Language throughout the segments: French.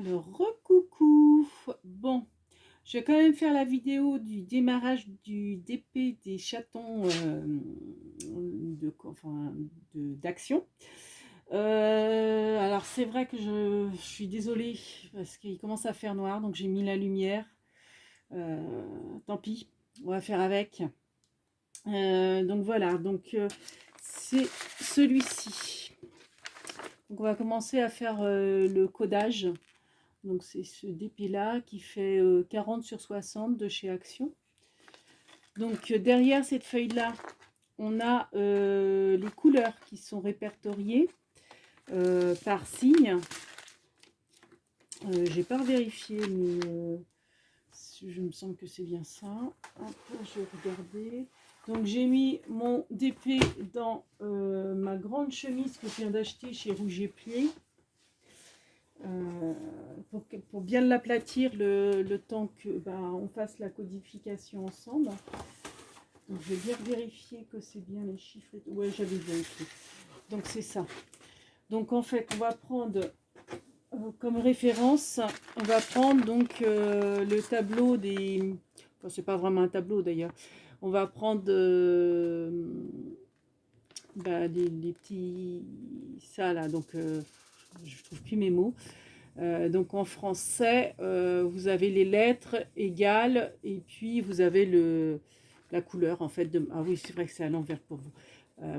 Alors, recoucou. Bon, je vais quand même faire la vidéo du démarrage du DP des chatons d'action. Alors, c'est vrai que je suis désolée parce qu'il commence à faire noir, donc j'ai mis la lumière. Tant pis, on va faire avec. Donc voilà, c'est celui-ci. Donc on va commencer à faire le codage. Donc c'est ce DP là qui fait 40 sur 60 de chez Action. Donc derrière cette feuille là, on a les couleurs qui sont répertoriées par signe. J'ai pas vérifié, mais je me sens que c'est bien ça. Hop, je vais regarder. Donc j'ai mis mon DP dans ma grande chemise que je viens d'acheter chez Rouge et Plié. Pour bien l'aplatir le temps que on fasse la codification ensemble. Donc je vais bien vérifier que c'est bien les chiffres. Ouais, j'avais vérifié. Donc c'est ça. Donc en fait, on va prendre comme référence, on va prendre donc le tableau des. Enfin, c'est pas vraiment un tableau d'ailleurs. On va prendre les petits ça là. Donc je trouve plus mes mots. Donc en français, vous avez les lettres égales et puis vous avez la couleur en fait. Ah oui, c'est vrai que c'est à l'envers pour vous.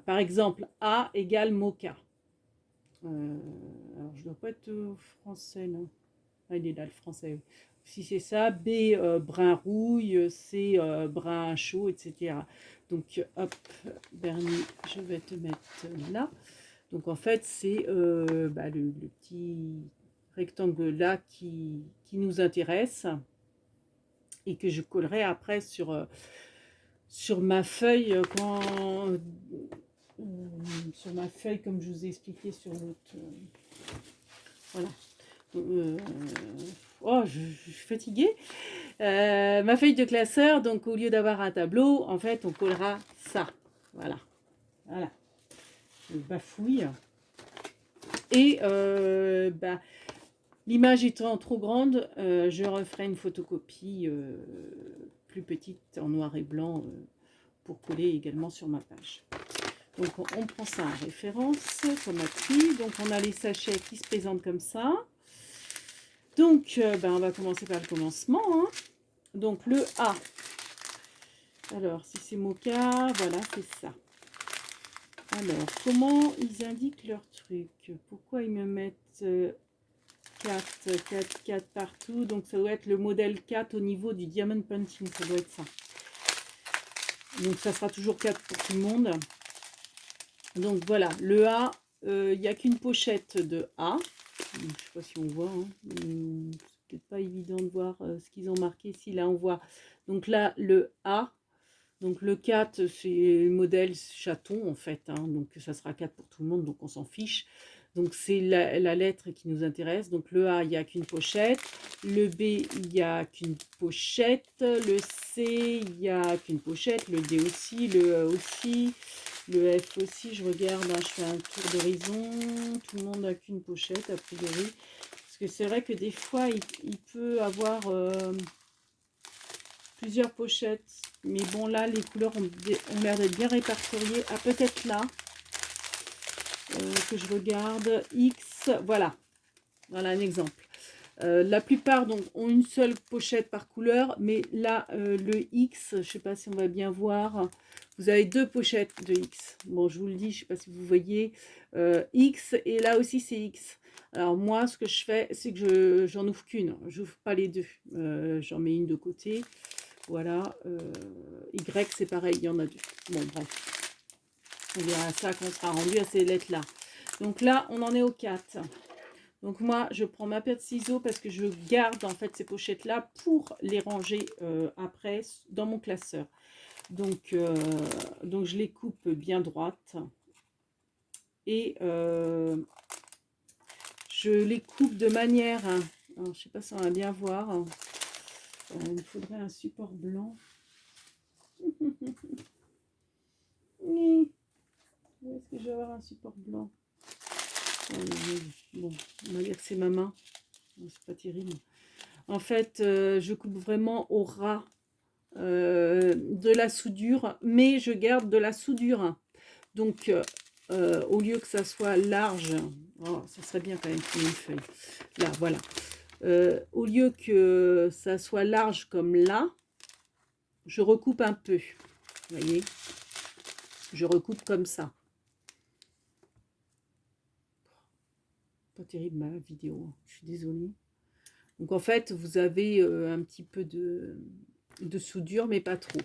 Par exemple, A égale mocha. Alors je dois pas être français, non. Ah, il est là le français. Si c'est ça, B brun rouille, C brun chaud, etc. Donc hop, Bernie, je vais te mettre là. Donc en fait, c'est le petit rectangle là qui nous intéresse et que je collerai après sur ma feuille sur ma feuille comme je vous ai expliqué sur l'autre. Voilà. Oh, je suis fatiguée. Ma feuille de classeur, donc au lieu d'avoir un tableau, en fait, on collera ça. Voilà. Voilà. Je bafouille. Et l'image étant trop grande, je referai une photocopie plus petite en noir et blanc pour coller également sur ma page. Donc on prend ça en référence comme appui. Donc on a les sachets qui se présentent comme ça. Donc on va commencer par le commencement. Hein. Donc le A. Alors si c'est mocha, voilà c'est ça. Alors comment ils indiquent leur truc? Pourquoi ils me mettent 4 partout? Donc ça doit être le modèle 4 au niveau du diamond punching, ça doit être ça. Donc ça sera toujours 4 pour tout le monde. Donc voilà, le A, il n'y a qu'une pochette de A. Je ne sais pas si on voit, hein. C'est peut-être pas évident de voir ce qu'ils ont marqué ici. Là on voit, donc là le A. Donc le 4 c'est le modèle chaton en fait, hein. Donc ça sera 4 pour tout le monde, donc on s'en fiche. Donc c'est la lettre qui nous intéresse. Donc le A, il n'y a qu'une pochette. Le B, il n'y a qu'une pochette. Le C, il n'y a qu'une pochette. Le D aussi. Le E aussi. Le F aussi. Je regarde, hein, je fais un tour d'horizon. Tout le monde n'a qu'une pochette, a priori. Parce que c'est vrai que des fois, il peut avoir plusieurs pochettes. Mais bon, là, les couleurs ont l'air d'être bien répertoriées. Ah, peut-être là. Que je regarde, X, voilà un exemple. La plupart donc ont une seule pochette par couleur, mais là le X, je ne sais pas si on va bien voir, vous avez deux pochettes de X. Bon, je vous le dis, je ne sais pas si vous voyez, X, et là aussi c'est X. Alors moi, ce que je fais, c'est que j'en ouvre qu'une, j'ouvre pas les deux, j'en mets une de côté, voilà. Y, c'est pareil, il y en a deux. Bon, bref. On verra ça quand on sera rendu à ces lettres-là. Donc là, on en est au 4. Donc moi, je prends ma paire de ciseaux parce que je garde en fait ces pochettes-là pour les ranger après dans mon classeur. Donc je les coupe bien droites. Et je les coupe de manière... Alors, je ne sais pas si on va bien voir. Il me faudrait un support blanc. Où est-ce que je vais avoir un support blanc? Bon, on va dire que c'est ma main. C'est pas terrible. En fait, je coupe vraiment au ras de la soudure, mais je garde de la soudure. Donc, au lieu que ça soit large, oh, ça serait bien quand même qu'il y ait une feuille. Là, voilà. Au lieu que ça soit large comme là, je recoupe un peu. Vous voyez? Je recoupe comme ça. Pas terrible ma vidéo, hein. Je suis désolée. Donc en fait, vous avez un petit peu de soudure, mais pas trop.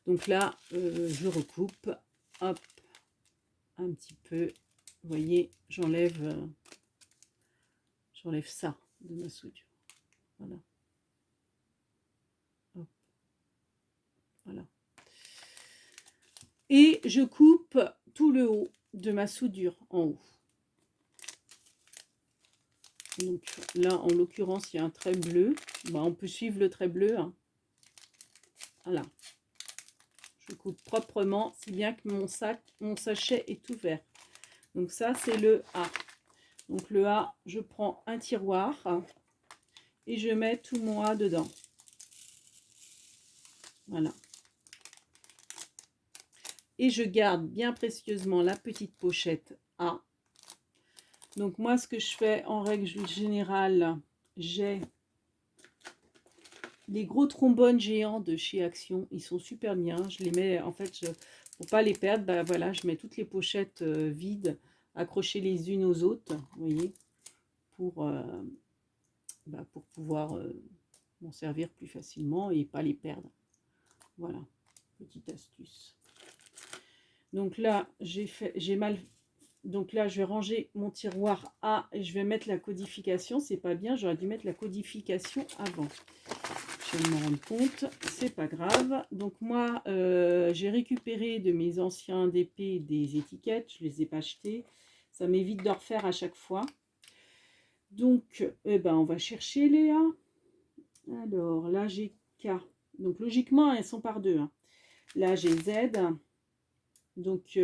Donc là, je recoupe, hop, un petit peu. Vous voyez, j'enlève ça de ma soudure. Voilà. Hop, voilà. Et je coupe tout le haut de ma soudure en haut. Donc là, en l'occurrence, il y a un trait bleu. Bah, on peut suivre le trait bleu, hein. Voilà. Je coupe proprement, si bien que mon sachet est ouvert. Donc ça, c'est le A. Donc le A, je prends un tiroir et je mets tout mon A dedans. Voilà. Et je garde bien précieusement la petite pochette A. Donc moi, ce que je fais en règle générale, j'ai les gros trombones géants de chez Action. Ils sont super bien. Je les mets, en fait, pour pas les perdre, bah voilà, je mets toutes les pochettes vides, accrochées les unes aux autres, vous voyez, pour pouvoir m'en servir plus facilement et pas les perdre. Voilà, petite astuce. Donc là, donc là, je vais ranger mon tiroir A et je vais mettre la codification. C'est pas bien, j'aurais dû mettre la codification avant. Je vais me rendre compte, c'est pas grave. Donc moi, j'ai récupéré de mes anciens DP des étiquettes. Je les ai pas achetées. Ça m'évite de refaire à chaque fois. Donc, eh ben, on va chercher les A. Alors, là, j'ai K. Donc, logiquement, elles sont par deux, hein. Là, j'ai Z. Donc,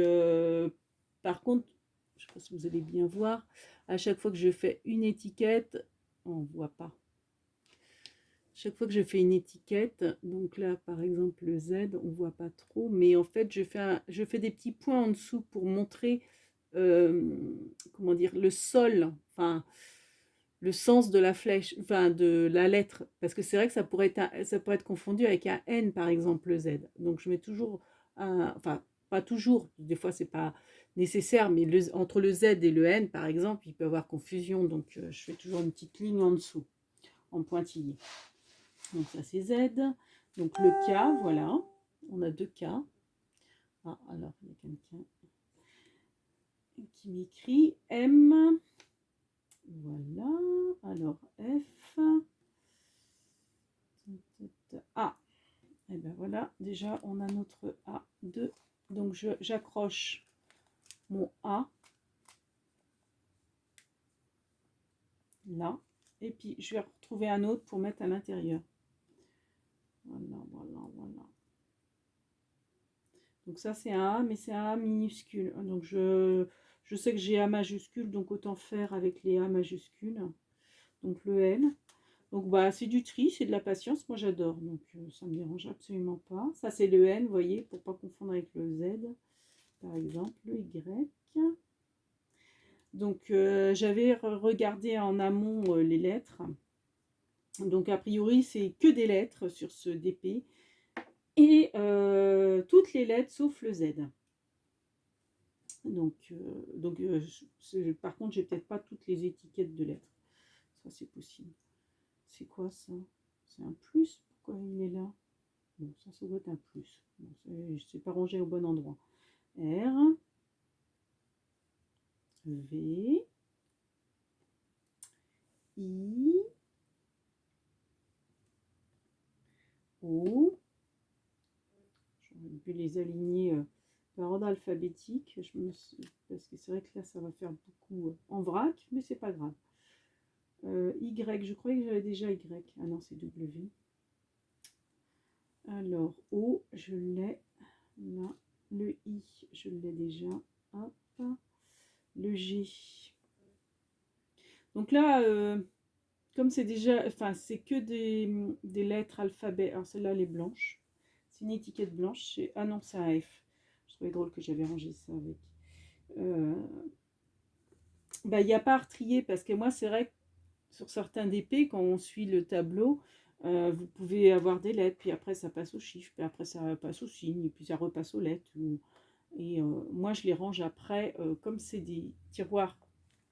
par contre, je ne sais pas si vous allez bien voir, à chaque fois que je fais une étiquette, on ne voit pas. Chaque fois que je fais une étiquette, donc là, par exemple, le Z, on ne voit pas trop, mais en fait, je fais des petits points en dessous pour montrer, comment dire, le sol, enfin, le sens de la flèche, enfin de la lettre, parce que c'est vrai que ça pourrait être confondu avec un N par exemple, le Z. Donc je mets toujours enfin pas toujours, des fois c'est pas nécessaire, mais entre le Z et le N par exemple, il peut y avoir confusion, donc je fais toujours une petite ligne en dessous, en pointillé. Donc ça c'est Z. Donc le K, voilà, on a deux K. Ah, alors il y a quelqu'un qui m'écrit M. Voilà, alors F. A. Et ben voilà, déjà on a notre A2. Donc j'accroche mon A là. Et puis je vais retrouver un autre pour mettre à l'intérieur. Voilà, voilà, voilà. Donc ça c'est un A, mais c'est un A minuscule. Donc je sais que j'ai A majuscule, donc autant faire avec les A majuscules. Donc le L. Donc bah c'est du tri, c'est de la patience, moi j'adore, donc ça me dérange absolument pas. Ça c'est le N, vous voyez, pour pas confondre avec le Z, par exemple, le Y. Donc j'avais regardé en amont les lettres. Donc a priori c'est que des lettres sur ce DP. Et toutes les lettres sauf le Z. Donc par contre j'ai peut-être pas toutes les étiquettes de lettres. Ça c'est possible. C'est quoi ça? C'est un plus? Pourquoi il est là? Bon, ça doit être un plus. Bon, c'est pas rangé au bon endroit. R, V, I, O. J'aurais pu les aligner par ordre alphabétique. Parce que c'est vrai que là, ça va faire beaucoup en vrac, mais c'est pas grave. Y, je croyais que j'avais déjà Y. Ah non, c'est W. Alors, O, je l'ai là. Le I, je l'ai déjà. Hop. Le G. Donc là, comme c'est déjà, enfin, c'est que des lettres alphabet. Alors, celle-là, elle est blanche. C'est une étiquette blanche. Ah non, c'est un F. Je trouvais drôle que j'avais rangé ça avec. Bah, il n'y a pas à retrier parce que moi, c'est vrai que sur certains DP, quand on suit le tableau, vous pouvez avoir des lettres, puis après ça passe aux chiffres, puis après ça passe aux signes, et puis ça repasse aux lettres. Et moi, je les range après, comme c'est des tiroirs,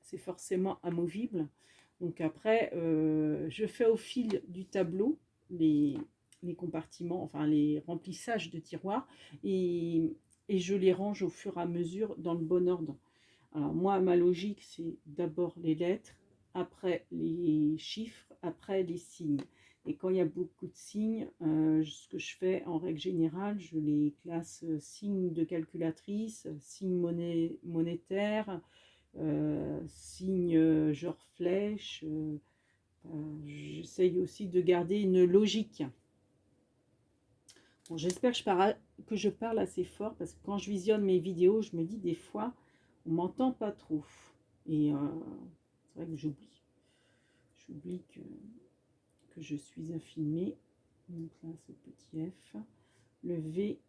c'est forcément amovible. Donc après, je fais au fil du tableau les compartiments, enfin les remplissages de tiroirs, et je les range au fur et à mesure dans le bon ordre. Alors moi, ma logique, c'est d'abord les lettres, après les chiffres, après les signes. Et quand il y a beaucoup de signes, ce que je fais en règle générale, je les classe signes de calculatrice, signes monétaires, signes genre flèche. J'essaye aussi de garder une logique. Bon, j'espère que je parle assez fort parce que quand je visionne mes vidéos, je me dis des fois, on m'entend pas trop. Et c'est vrai que j'oublie. J'oublie que je suis à filmer. Donc là, ce petit F. Le V,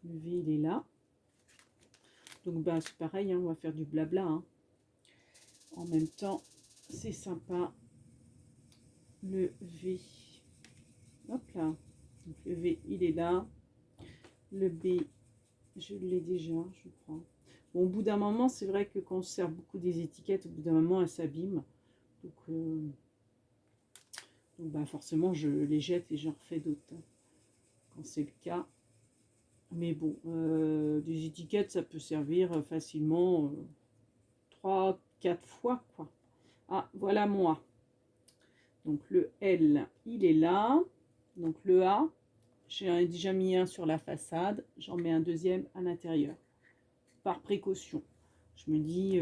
il est là. Donc bah, c'est pareil, hein, on va faire du blabla. Hein. En même temps, c'est sympa. Le V. Hop là. Donc le V, il est là. Le B, je l'ai déjà, je crois. Bon, au bout d'un moment, c'est vrai que quand on sert beaucoup des étiquettes, au bout d'un moment, elles s'abîment. Donc bah, forcément, je les jette et j'en refais d'autres. Hein, quand c'est le cas. Mais bon, des étiquettes, ça peut servir facilement 3-4 fois, quoi. Ah, voilà moi. Donc le L, il est là. Donc le A, j'ai déjà mis un sur la façade. J'en mets un deuxième à l'intérieur. Par précaution. Je me dis,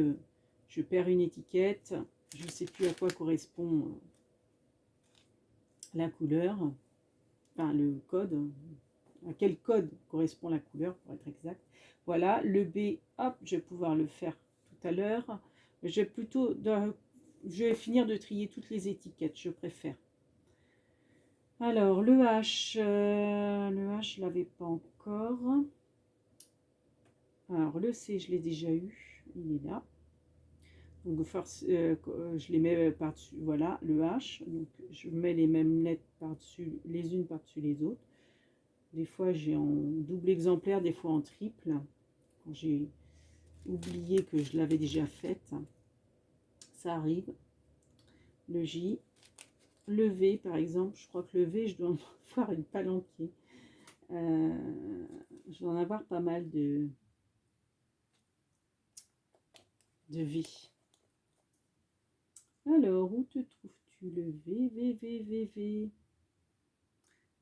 je perds une étiquette. Je ne sais plus à quoi correspond la couleur. Enfin, le code. À quel code correspond la couleur, pour être exact. Voilà, le B, hop, je vais pouvoir le faire tout à l'heure. Je vais finir de trier toutes les étiquettes, je préfère. Alors, le H, je ne l'avais pas encore. Alors, le C, je l'ai déjà eu, il est là. Donc, je les mets par-dessus, voilà, le H. Donc, je mets les mêmes lettres par-dessus, les unes par-dessus les autres. Des fois, j'ai en double exemplaire, des fois en triple. Quand j'ai oublié que je l'avais déjà faite, ça arrive. Le J, le V, par exemple. Je crois que le V, je dois en avoir une palanquée. Je dois en avoir pas mal de V. Alors, où te trouves-tu le V, V, V, V, V?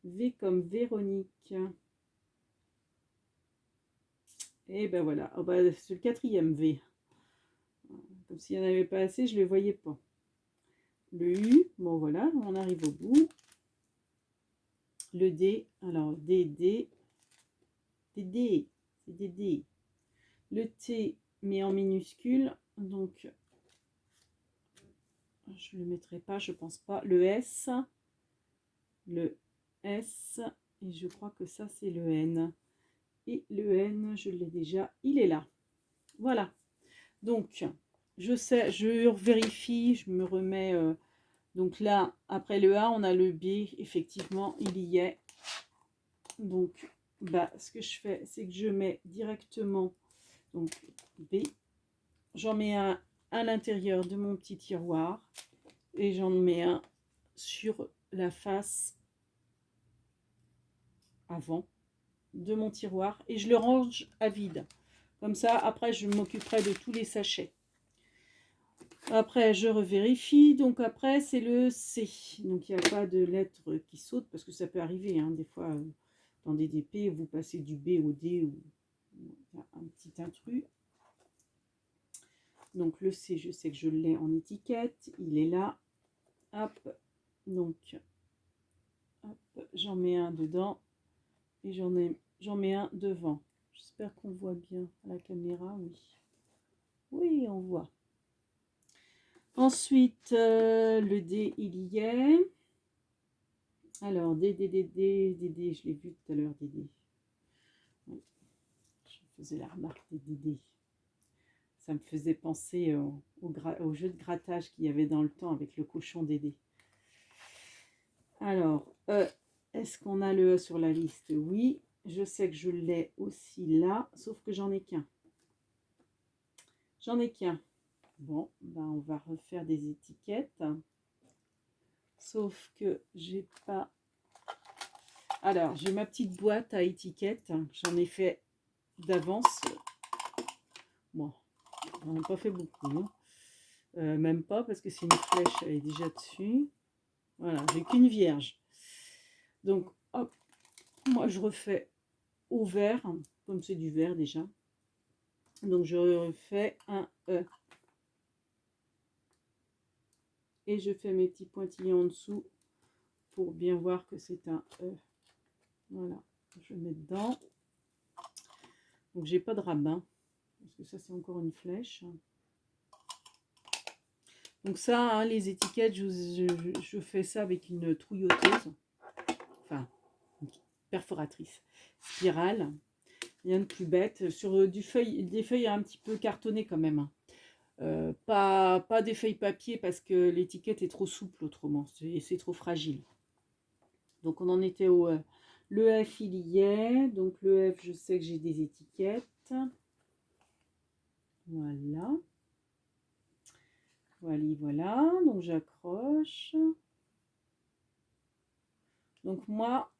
V comme Véronique. Et ben voilà, oh ben, c'est le quatrième V. Comme s'il n'y en avait pas assez, je ne le voyais pas. Le U, bon voilà, on arrive au bout. Le D, alors D, D, D, D, c'est D, D. Le T, mais en minuscule, donc je ne le mettrai pas, je pense pas. Le S, et je crois que ça c'est le N. Et le N, je l'ai déjà, il est là. Voilà. Donc, je sais, je vérifie, je me remets. Donc là, après le A, on a le B. Effectivement, il y est. Donc, bah, ce que je fais, c'est que je mets directement donc B. J'en mets un à l'intérieur de mon petit tiroir. Et j'en mets un sur la face avant de mon tiroir. Et je le range à vide. Comme ça, après, je m'occuperai de tous les sachets. Après, je revérifie. Donc après, c'est le C. Donc, il n'y a pas de lettre qui saute parce que ça peut arriver. Hein, des fois, dans des DP, vous passez du B au D ou un petit intrus. Donc, le C, je sais que je l'ai en étiquette. Il est là. Hop. Donc, j'en mets un dedans. Et j'en mets un devant. J'espère qu'on voit bien à la caméra. Oui. Oui, on voit. Ensuite, le D, il y est. Alors, D, je l'ai vu tout à l'heure, D. Ouais, je faisais la remarque des D. Ça me faisait penser au jeu de grattage qu'il y avait dans le temps avec le cochon Dédé. Alors, est-ce qu'on a le E sur la liste? Oui, je sais que je l'ai aussi là, sauf que j'en ai qu'un. J'en ai qu'un. Bon, ben on va refaire des étiquettes. Sauf que j'ai pas... Alors, j'ai ma petite boîte à étiquettes. J'en ai fait d'avance. Bon, on n'a pas fait beaucoup. Même pas parce que c'est une flèche, elle est déjà dessus. Voilà, j'ai qu'une vierge. Donc, hop, moi je refais au vert, comme c'est du vert déjà. Donc, je refais un E. Et je fais mes petits pointillons en dessous pour bien voir que c'est un E. Voilà, je mets dedans. Donc, j'ai pas de rabbin, parce que ça, c'est encore une flèche. Donc ça, hein, les étiquettes, je fais ça avec une trouilloteuse, enfin, une perforatrice spirale. Rien de plus bête. Sur des feuilles un petit peu cartonnées quand même. Pas des feuilles papier parce que l'étiquette est trop souple autrement. C'est trop fragile. Donc on en était au... le F, il y est. Donc le F, je sais que j'ai des étiquettes. Voilà. Voilà. Donc j'accroche. Donc moi,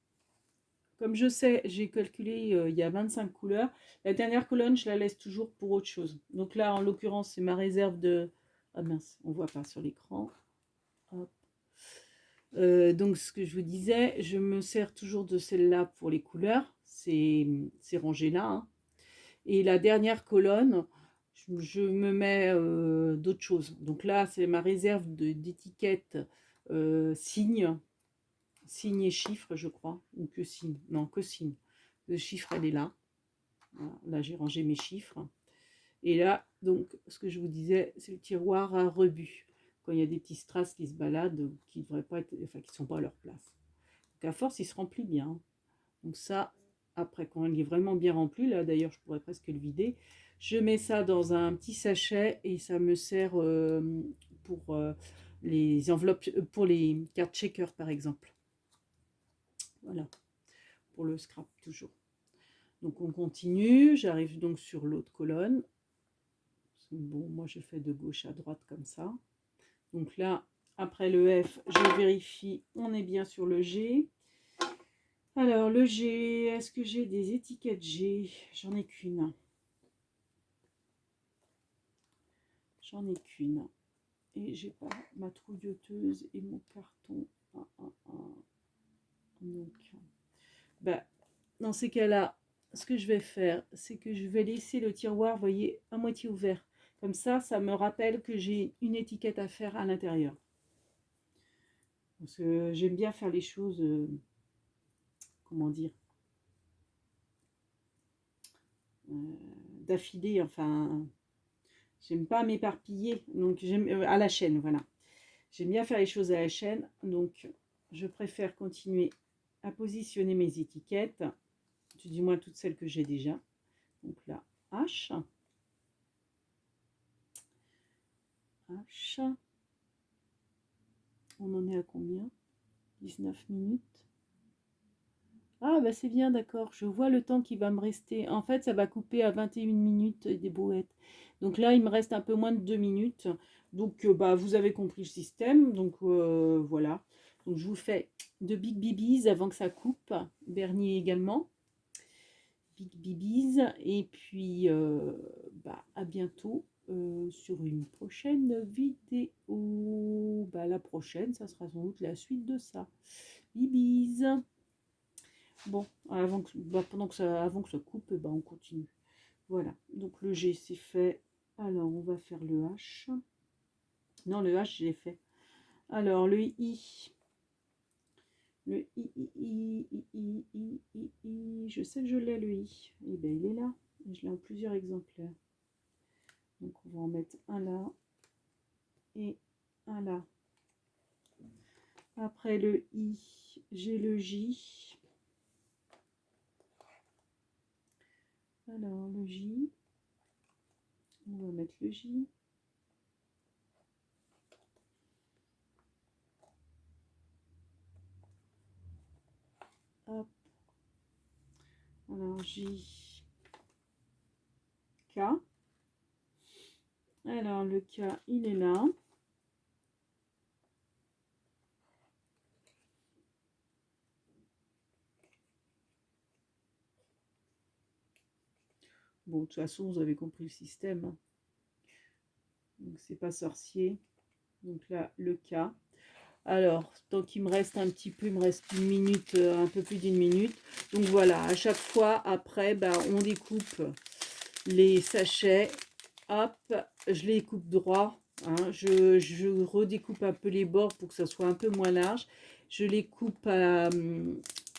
comme je sais, j'ai calculé, il y a 25 couleurs. La dernière colonne, je la laisse toujours pour autre chose. Donc là, en l'occurrence, c'est ma réserve de... Ah mince, on ne voit pas sur l'écran. Donc ce que je vous disais, je me sers toujours de celle-là pour les couleurs. C'est rangé là. Hein. Et la dernière colonne, je me mets d'autres choses. Donc là, c'est ma réserve d'étiquettes signes. Signe et chiffre, je crois, ou que signe. Non, que signe. Le chiffre, elle est là. Voilà. Là, j'ai rangé mes chiffres. Et là, donc, ce que je vous disais, c'est le tiroir à rebut. Quand il y a des petits strass qui se baladent, qui ne devraient pas être, enfin, qui sont pas à leur place. Donc, à force, il se remplit bien. Donc ça, après, quand il est vraiment bien rempli, là, d'ailleurs, je pourrais presque le vider. Je mets ça dans un petit sachet et ça me sert pour les enveloppes, pour les cartes checker, par exemple. Voilà, pour le scrap toujours. Donc on continue, j'arrive donc sur l'autre colonne. Bon, moi je fais de gauche à droite comme ça. Donc là, après le F, je vérifie, on est bien sur le G. Alors le G, est-ce que j'ai des étiquettes G? J'en ai qu'une. J'en ai qu'une. Et j'ai pas ma trouilloteuse et mon carton. Donc, bah, dans ces cas-là, ce que je vais faire, c'est que je vais laisser le tiroir, vous voyez, à moitié ouvert. Comme ça me rappelle que j'ai une étiquette à faire à l'intérieur. Parce que j'aime bien faire les choses, comment dire, d'affilée, enfin, j'aime pas m'éparpiller, donc j'aime à la chaîne, voilà. J'aime bien faire les choses à la chaîne, donc je préfère continuer à positionner mes étiquettes, du moins toutes celles que j'ai déjà. Donc là, H. H. On en est à combien? 19 minutes. Ah bah c'est bien, d'accord. Je vois le temps qui va me rester. En fait, ça va couper à 21 minutes des brouettes. Donc là, il me reste un peu moins de 2 minutes. Donc bah vous avez compris le système. Donc voilà. Donc je vous fais de big bibis avant que ça coupe. Bernier également. Big bibis. Et puis bah à bientôt. Sur une prochaine vidéo. Bah, la prochaine, ça sera sans doute la suite de ça. Bibis. Bon, pendant que avant que ça coupe, bah, on continue. Voilà, donc le G c'est fait. Alors, on va faire le H. Non, le H, je l'ai fait. Alors, le I. Le I. Je sais que je l'ai, le I. Et bien, il est là. Je l'ai en plusieurs exemplaires. Donc, on va en mettre un là. et un là. Après le I, j'ai le J. Alors le J, on va mettre le J. Hop. Alors J, K. Alors le K, il est là. Bon, de toute façon, vous avez compris le système. Donc, c'est pas sorcier. Donc là, le K. Alors, donc il me reste un petit peu, il me reste une minute, un peu plus d'une minute. Donc voilà, à chaque fois, après, bah, on découpe les sachets. Hop, je les coupe droit. Hein, je redécoupe un peu les bords pour que ça soit un peu moins large. Je les coupe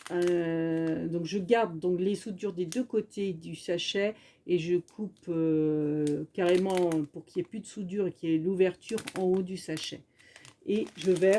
donc je garde donc les soudures des deux côtés du sachet et je coupe carrément pour qu'il n'y ait plus de soudure et qu'il y ait l'ouverture en haut du sachet. Et je verse